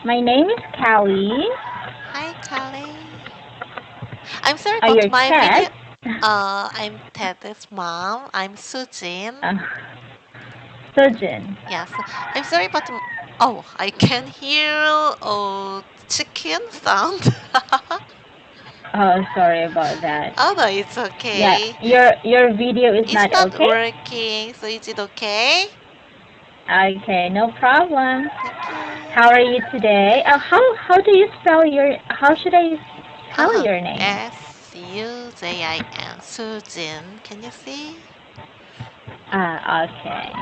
My name is Callie. Hi, Callie. I'm sorry, Are but your my Ted? video. I'm Ted's mom. I'm Sujin. Uh, Sujin. Yes, I'm sorry, but oh, I can hear chicken sound. Oh, sorry about that. Oh no, it's Yeah, okay. your video is It's not not okay? working, so is it okay? Okay, no problem. Thank How you. are you today? How do you spell your how should I spell Uh-huh. your name? Sujin. Sujin. Can you see? Ah, okay.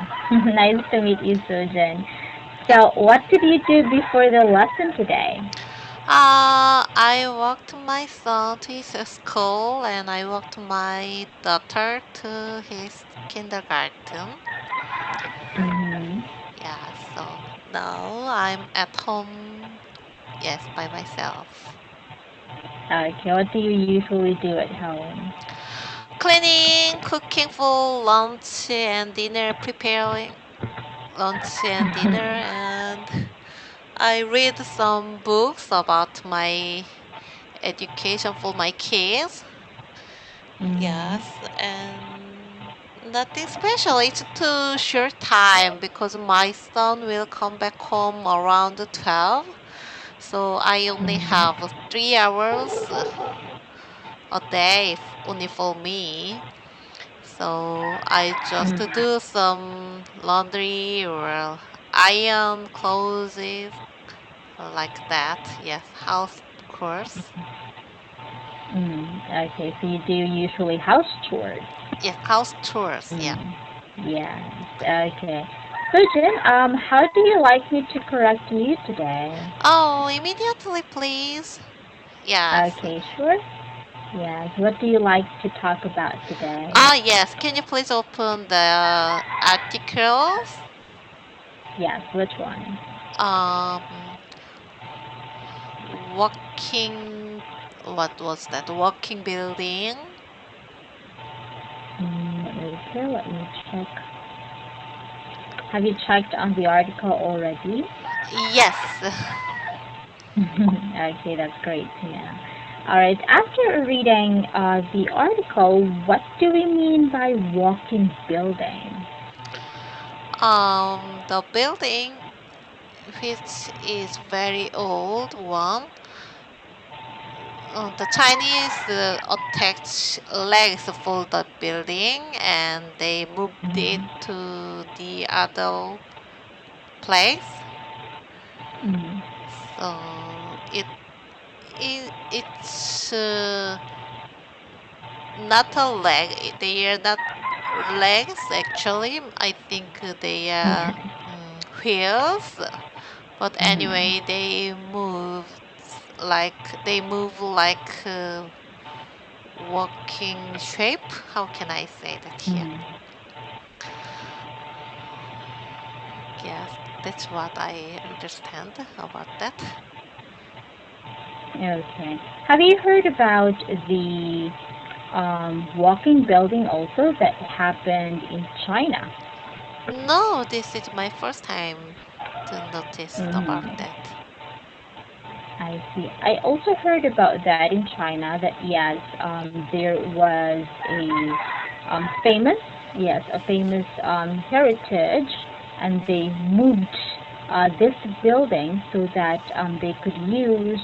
Nice to meet you, Sujin. Yep. So, what did you do before the lesson today? I walked my son to his school and I walked my daughter to his kindergarten. Mm-hmm. Yeah, so now I'm at home, yes, by myself. Okay, what do you usually do at home? Cleaning, cooking for lunch and dinner, preparing lunch and dinner, and I read some books about my education for my kids. Yes, Mm-hmm. and nothing special. It's too short time because my son will come back home around 12. So I only have Mm-hmm. 3 hours a day only for me. So I just do some laundry or iron clothes like that. Yes, house chores. Okay, so you do usually house chores. Yes, house chores. Yeah. Mm. Yes. Okay. So Jin, how do you like me to correct you today? Oh, immediately, please. Yes. Okay, sure. Yes. What do you like to talk about today? Yes. Can you please open the articles? Yes. Which one? Um, walking. What was that? Walking building. Okay. Let me check. Have you checked on the article already? Yes. Okay, that's great to know. All right. After reading the article, what do we mean by walking building? The building, which is very old one. The Chinese attached legs for the building and they moved it Mm-hmm. to the other place. Mm-hmm. So it's not a leg. They are not legs actually. I think they are wheels. But Mm-hmm. anyway, they move like walking shape. How can I say that here? Mm-hmm. Yes, that's what I understand about that. Okay. Have you heard about the walking building also that happened in China? No, this is my first time to notice about Mm-hmm. that. I see. I also heard about that in China. That yes, there was a famous heritage, and they moved this building so that they could use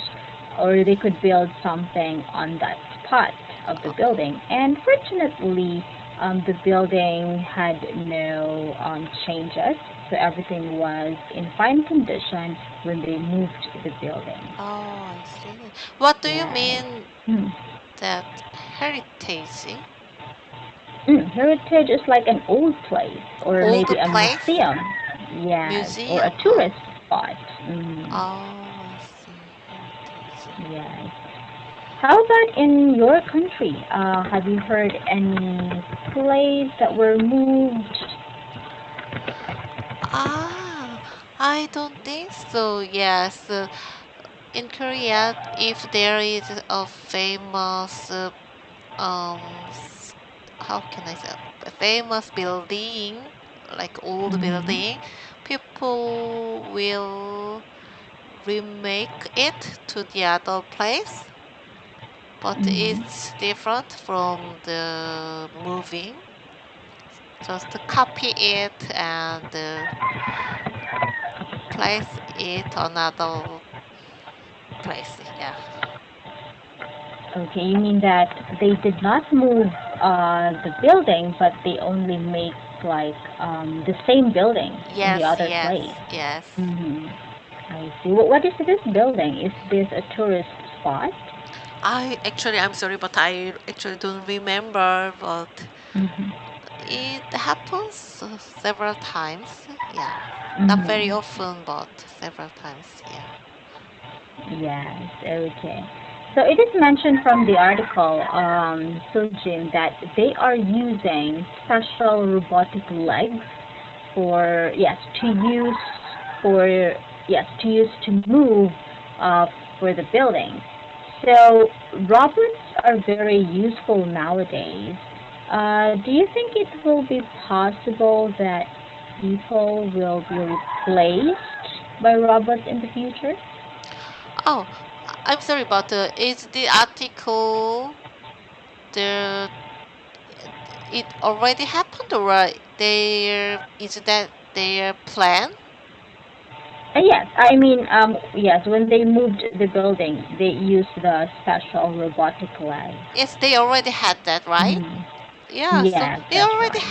or they could build something on that spot of the Uh, building. And fortunately, the building had no changes, so everything was in fine condition when they moved the building. oh, I see. What do you Yes. mean Mm. that heritage? Heritage is like an old place or Old maybe a place? museum. Yes, or a Museum? tourist spot. Mm. Oh, I see. Heritage. Yes. How about in your country? Have you heard any place that were moved? Ah, I don't think so. Yes. In Korea, if there is a famous, how can I say, a famous building, like old Mm-hmm. building, people will remake it to the other place, but it's different from the moving. Just copy it and place it another place. Yeah. Okay, you mean that they did not move the building, but they only make like the same building in the Yes, other yes, place. yes. I see. What is this building? Is this a tourist spot? I'm sorry, but I actually don't remember, but it happens several times. Yeah. Not very often, but several times. Yeah. Yes, okay. So it is mentioned from the article, Sujin, that they are using special robotic legs for for to use to move for the building. So robots are very useful nowadays. Do you think it will be possible that people will be replaced by robots in the future? Oh, I'm sorry, but is the article the it already happened, or is that their plan? Yes, I mean, yes, when they moved the building, they used the special robotic leg. Yes, they already had that, right? Mm. Yeah, so Yes, that's right.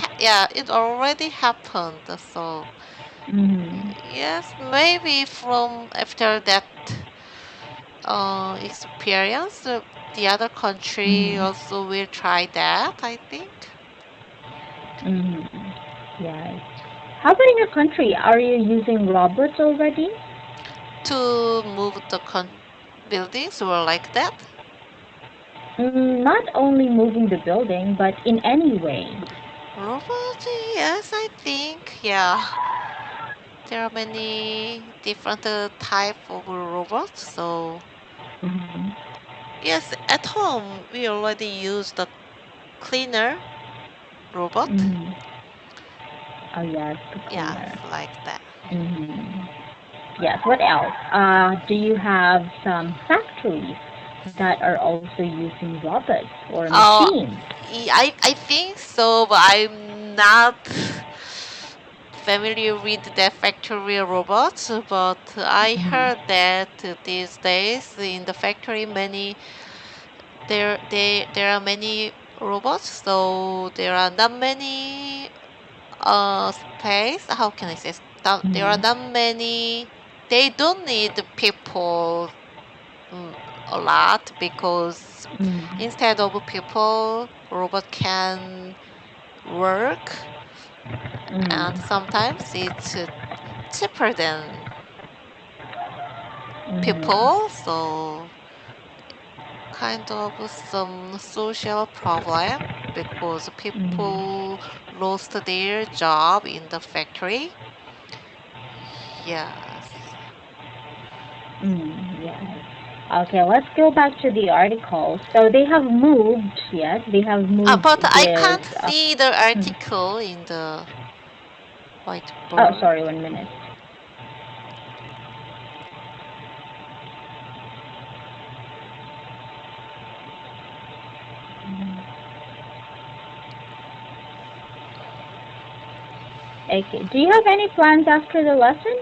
it already happened. So Mm-hmm. yes, maybe from after that experience, the other country Mm-hmm. also will try that, I think. Mm-hmm. Yes. How about in your country? Are you using robots already? To move the buildings or like that. Not only moving the building, but in any way. Robots, yes, I think, yeah. There are many different type of robots. So Mm-hmm. yes, at home we already use the cleaner robot. Mm-hmm. Oh yes, the Yes, cleaner. like that. Mm-hmm. Yes. What else? Do you have some factories that are also using robots or Oh, machines? I think so, but I'm not familiar with the factory robots. But I heard that these days in the factory, there are many robots, so there are not many space. How can I say? There are Mm-hmm. not many. They don't need people a lot because instead of people, robot can work, and Mm-hmm. sometimes it's cheaper than Mm-hmm. people. So kind of some social problem because Mm-hmm. people lost their job in the factory. Yes. Yes. Okay, let's go back to the article. So they have moved, yes, they have moved But I this. can't see the Hmm. article in the Oh, whiteboard. sorry, 1 minute. Okay, do you have any plans after the lesson?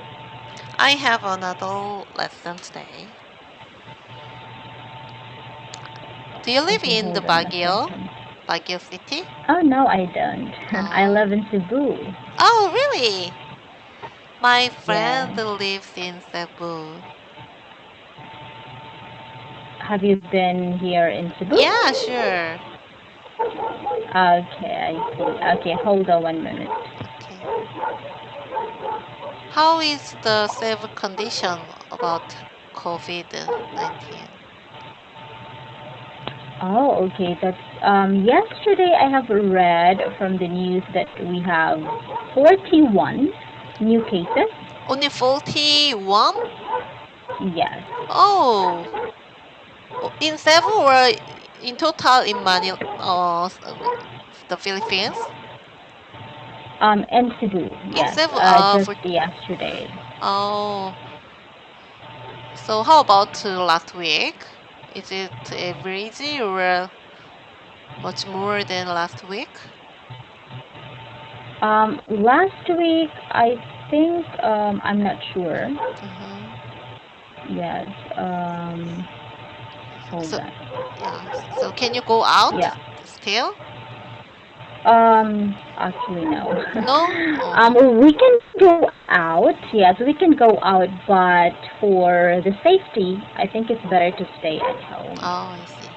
I have another lesson today. Do you live Okay, in the hold on a Baguio? second. Baguio City? Oh, no, I don't. I Oh. live in Cebu. Oh, really? My friend Yeah. lives in Cebu. Have you been here in Cebu? Yeah, sure. Okay, I see. Okay, hold on 1 minute. Okay. How is the Cebu condition about COVID-19? Oh, okay. That's yesterday I have read from the news that we have 41 new cases. Only 41? Yes. Oh, in Cebu or in total in Manila, the Philippines? And Cebu, In yes. Cebu, Just for yesterday. oh, So how about last week? Is it average or much more than last week? Last week, I think, I'm not sure. Yes. Hold So on. yeah. So can you go out Yeah. still? Actually, no. No? Oh. We can go out. Yes, we can go out, but for the safety, I think it's better to stay at home. Oh, I see.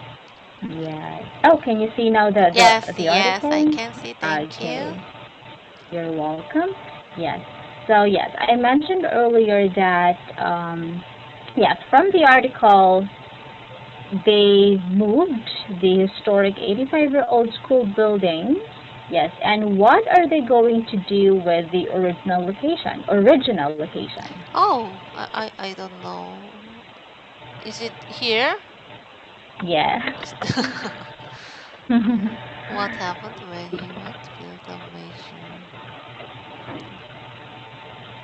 Yes. Oh, can you see now the Yes, the yes, I article? can see. Thank Okay. you. You're welcome. Yes. So yes, I mentioned earlier that yes, from the article, they moved the historic 85-year-old school building. Yes, and what are they going to do with the original location? Original location. Oh, I don't know. Is it here? Yes. What happened when he went to build a major?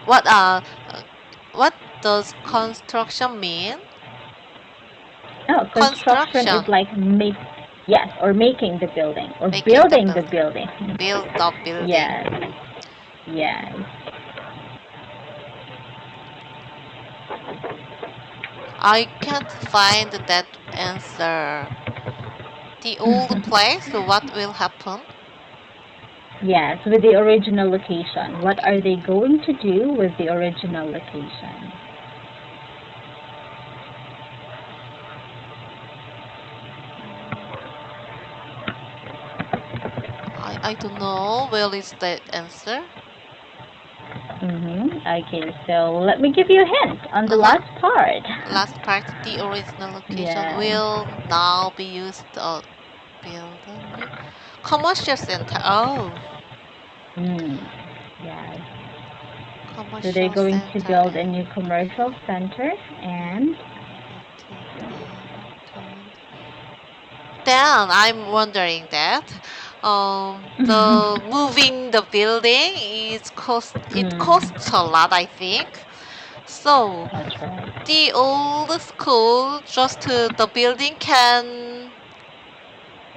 What what does construction mean? No, construction is Construction, like make, yes, or making the building or making the building the building, building. build the building. Yes, yes. I can't find that answer. The old place, what will happen? Yes, with the original location. What are they going to do with the original location? I don't know. Where is the answer? Okay, so let me give you a hint on the Uh-huh. last part. Last part, the original location Yes. will now be used to build a new commercial center. Oh, Mm, yes. So they're commercial going to center build a and new commercial center and then I'm wondering that the moving the building is costs a lot, I think. So that's right. the old school, just the building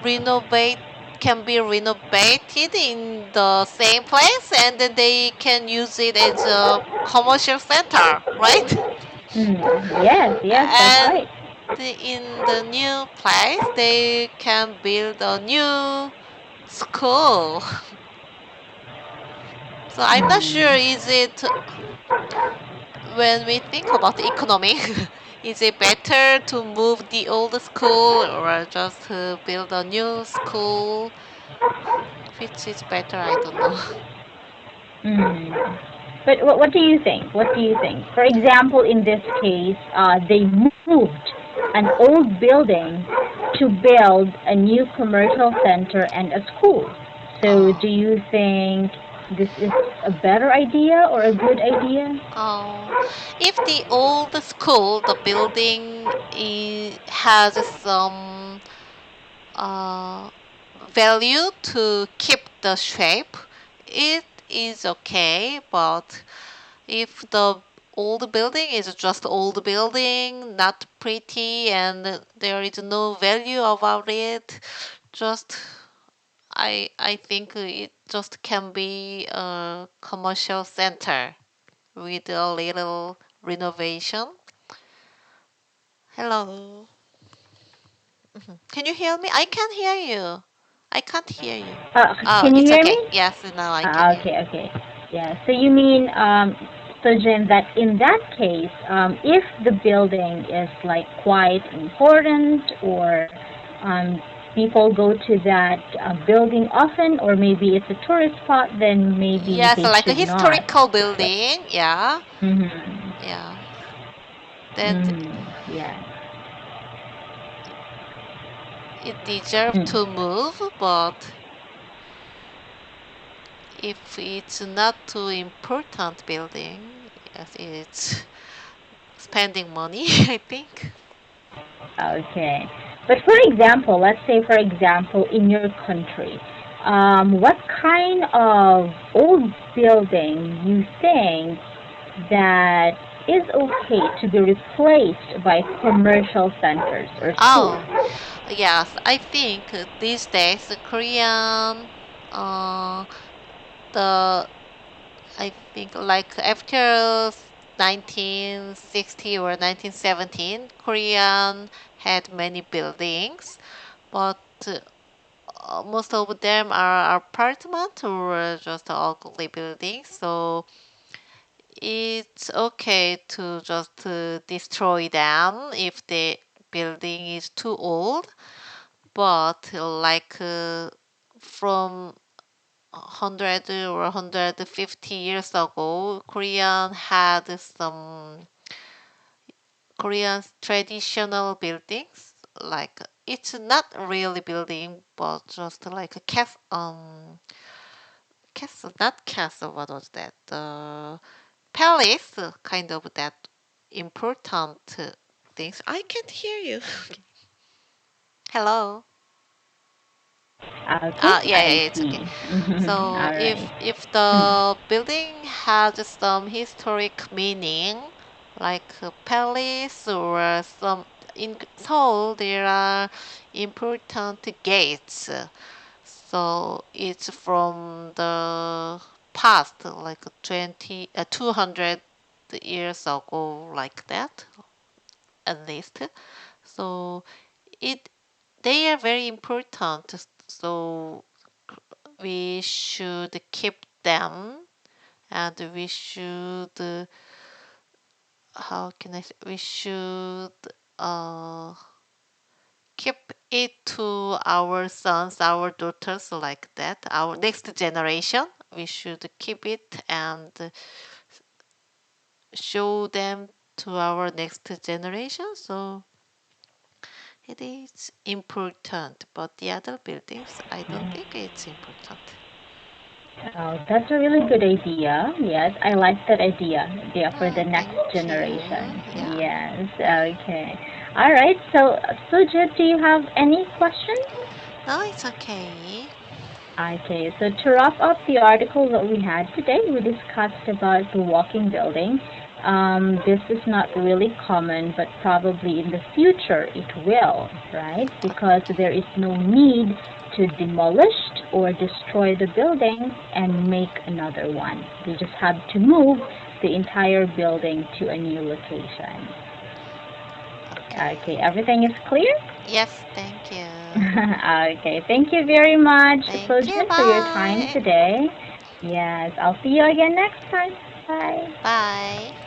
renovate can be renovated in the same place, and then they can use it as a commercial center, right? Yes, yes, that's And right. in the new place, they can build a new school. So I'm not sure, Mm. is it when we think about the economy, is it better to move the old school or just to build a new school? Which is better? I don't know. Mm. But what do you think? What do you think? For example, in this case, they moved an old building to build a new commercial center and a school. So Oh. do you think this is a better idea or a good idea? Oh, if the old school, the building has some uh, value to keep the shape, it is okay. But if the old building is just old building, not pretty, and there is no value about it, just I think it just can be a commercial center with a little renovation. Hello. Can you hear me? I can't hear you. I can't hear you. Oh, Can you it's hear okay. me? Yes, now I can hear. Okay, okay. Yeah. So you mean, so Jim, that in that case, if the building is like quite important, or people go to that building often, or maybe it's a tourist spot, then maybe Yes, they like a should not. historical But, building. Yeah, mm-hmm, yeah. Then yeah. it deserves Mm. to move, but if it's not too important building, yes, it's spending money, I think. Okay. But for example, let's say for example, in your country, what kind of old building you think that is okay to be replaced by commercial centers or schools? Oh, yes. I think these days Korean, uh, the I think like after 1960 or 1917, Korean had many buildings, but most of them are apartment or just ugly buildings. So it's okay to just destroy them if the building is too old. But from 100 or 150 years ago, Korean traditional buildings. Like it's not really building, but just like a castle, not castle. What was that? Palace, kind of that important things. I can't hear you. Hello. Okay, Yeah, yeah, I it's see. okay. Mhm. So All right. if Mm. the building has some historic meaning, like a palace or some in Seoul, there are important gates. So it's from the past, like 200 years ago, like that, at least. So it they are very important. So we should keep them, and we should how can I say, we should uh, keep it to our sons, our daughters, like that, our next generation. We should keep it and show them to our next generation. So it is important, but the other buildings, I don't think it's important. Oh, that's a really good idea. Yes, I like that idea. Yeah, for the next Thank generation. you. Yeah. Yes. Okay. All right. So, Sujit, do you have any questions? No, it's okay. Okay, so to wrap up the article that we had today, we discussed about the walking building. This is not really common, but probably in the future it will, right? Because there is no need to demolish or destroy the building and make another one. They just have to move the entire building to a new location. Okay. Okay, everything is clear? Yes, thank you. Okay, thank you very much, Thank you. Sojit, for your time Bye. today. Yes, I'll see you again next time. Bye. Bye.